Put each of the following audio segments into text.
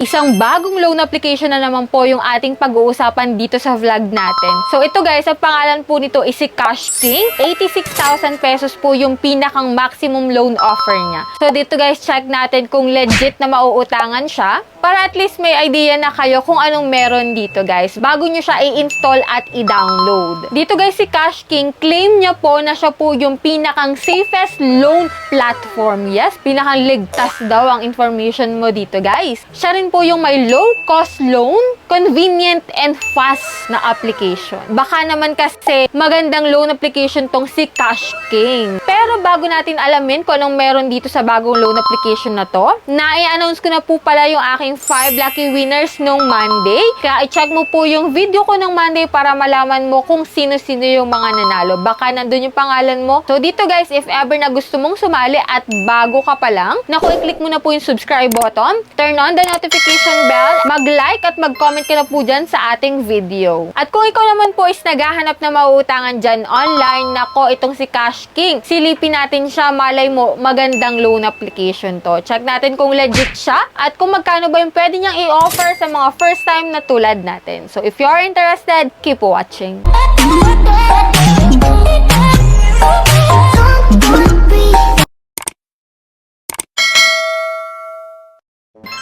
Isang bagong loan application na naman po yung ating pag-uusapan dito sa vlog natin. So ito guys, ang pangalan po nito is si Cash King. 86,000 pesos po yung pinakang maximum loan offer niya. So dito guys, check natin kung legit na mauutangan siya. Para at least may idea na kayo kung anong meron dito guys, bago nyo siya i-install at i-download. Dito guys, si Cash King, claim niya po na siya po yung pinakang safest loan platform. Yes, pinakang ligtas daw ang information mo dito guys. Siya rin po yung may low cost loan, convenient and fast na application. Baka naman kasi magandang loan application tong si Cash King. Pero bago natin alamin kung anong meron dito sa bagong loan application na to, na-i-announce ko na po pala yung aking 5 lucky winners nung Monday. Kaya i-check mo po yung video ko ng Monday para malaman mo kung sino-sino yung mga nanalo. Baka nandun yung pangalan mo. So dito guys, if ever na gusto mong sumali at bago ka pa lang, naku, i-click mo na po yung subscribe button, turn on the notification bell, mag-like at mag-comment ka na po dyan sa ating video. At kung ikaw naman po is naghahanap na mauutangan dyan online, nako, itong si Cash King, silipin natin siya, malay mo, magandang loan application to. Check natin kung legit siya at kung magkano ba yung pwede niyang i-offer sa mga first time na tulad natin. So if you are interested, keep watching.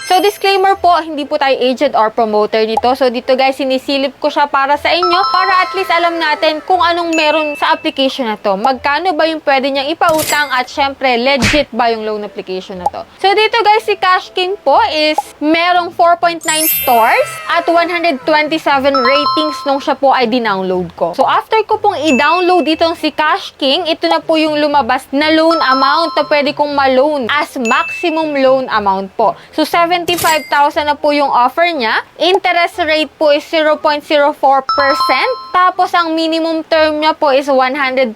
So, disclaimer po, hindi po tayo agent or promoter dito. So, dito guys, sinisilip ko siya para sa inyo para at least alam natin kung anong meron sa application na to. Magkano ba yung pwede niyang ipautang at syempre, legit ba yung loan application na to. So, dito guys, si Cash King po is merong 4.9 stars at 127 ratings nung siya po ay dinownload ko. So, after ko pong i-download itong si Cash King, ito na po yung lumabas na loan amount na pwede kong ma-loan as maximum loan amount po. So, 75,000 na po yung offer niya. Interest rate po is 0.04%. Tapos, ang minimum term niya po is 120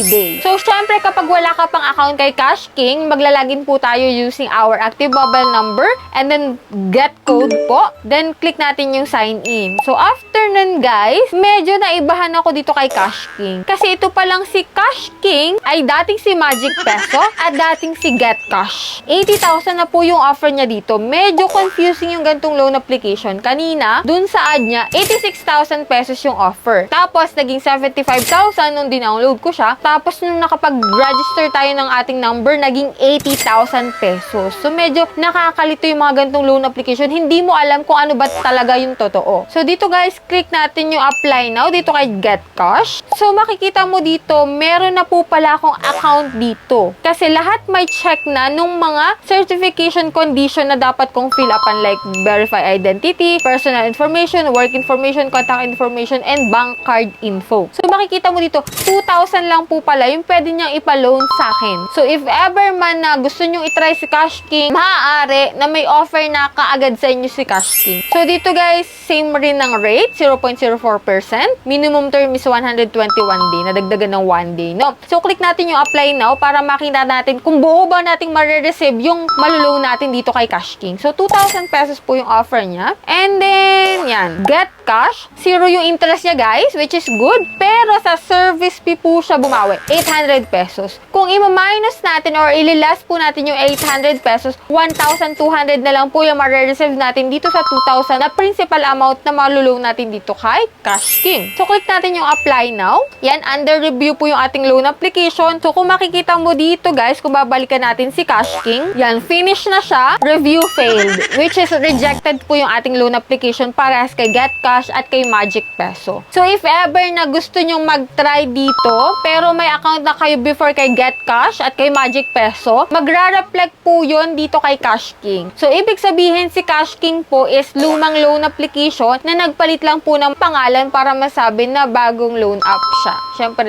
days. So, syempre, kapag wala ka pang account kay Cash King, maglalagin po tayo using our active mobile number and then get code po. Then, click natin yung sign in. So, after nun, guys, medyo naibahan ako dito kay Cash King. Kasi ito palang si Cash King ay dating si Magic Peso at dating si Get Cash. 80,000 na po yung offer niya dito. Medyo confusing yung gantong loan application. Kanina, dun sa ad niya, 86,000 pesos yung offer. Tapos, naging 75,000 nung dinownload ko siya. Tapos, nung nakapag-register tayo ng ating number, naging 80,000 pesos. So, medyo nakakalito yung mga gantong loan application. Hindi mo alam kung ano ba talaga yung totoo. So, dito guys, click natin yung apply now. Dito kay Get Cash. So, makikita mo dito, meron na po pala akong account dito. Kasi lahat may check na nung mga certification condition na dapat kong fill upan like verify identity, personal information, work information, contact information, and bank card info. So, makikita mo dito, 2,000 lang po pala yung pwede niyang ipaloan sa akin. So, if ever man na gusto nyo itry si Cash King, maaari na may offer na kaagad sa inyo si Cash King. So, dito guys, same rin ng rate, 0.04%. Minimum term is 121 day, nadagdagan ng 1 day, no? So, click natin yung apply now para makita natin kung buo ba nating marireceive yung maluloan natin dito kay Cash King. So, 2,000 pesos po yung offer niya. And then, yan. Get Cash. 0 yung interest niya, guys, which is good. Pero sa service fee po siya bumawi. 800 pesos. Kung i-minus natin or ililas po natin yung 800 pesos, 1,200 na lang po yung marireceive natin dito sa 2,000 na principal amount na maluloan natin dito kay Cash King. So, click natin yung apply now. Yan, under review po yung ating loan application. So, kung makikita mo dito, guys, kung babalikan natin si Cash King, yan, finish na siya. Review failed, which is rejected po yung ating loan application parehas kay Get Cash at kay Magic Peso. So, if ever na gusto nyong mag-try dito, pero may account na kayo before kay Get Cash at kay Magic Peso, magra-reflect po yun dito kay Cash King. So, ibig sabihin si Cash King po is lumang loan application na nagpalit lang po ng pangalan para masabi na bagong loan app siya. Siyempre,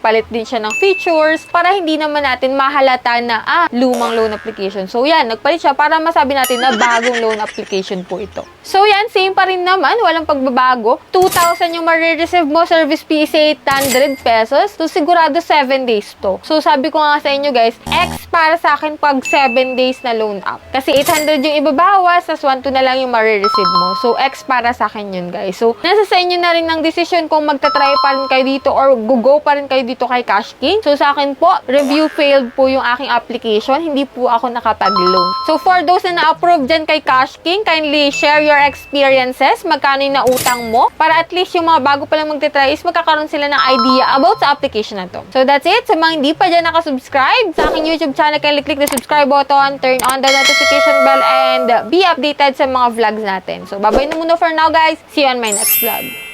palit din siya ng features para hindi naman natin mahalata na lumang loan application. So yan, nagpalit siya para masabi natin na bagong loan application po ito. So yan, same pa rin naman, walang pagbabago. 2,000 yung marireceive mo, service fee is 800 pesos. So sigurado 7 days to. So sabi ko nga sa inyo guys, X para sa akin pag 7 days na loan up. Kasi 800 yung ibabawas, tas 1,2 na lang yung marireceive mo. So X para sa akin yun guys. So nasa sa inyo na rin ng decision kung magta-try pa rin kayo dito or go pa rin kayo dito kay Cash King. So sa akin po, review failed po yung aking application. Hindi po ako nakapag-loan. So for those na na-approve dyan kay Cash King, kindly share your experiences. Magkano yung nautang mo? Para at least yung mga bago palang magte-try is magkakaroon sila ng idea about sa application na to. So that's it. Sa mga hindi pa dyan nakasubscribe sa aking YouTube channel, kindly click the subscribe button, turn on the notification bell, and be updated sa mga vlogs natin. So bye-bye na muna for now, guys. See you on my next vlog.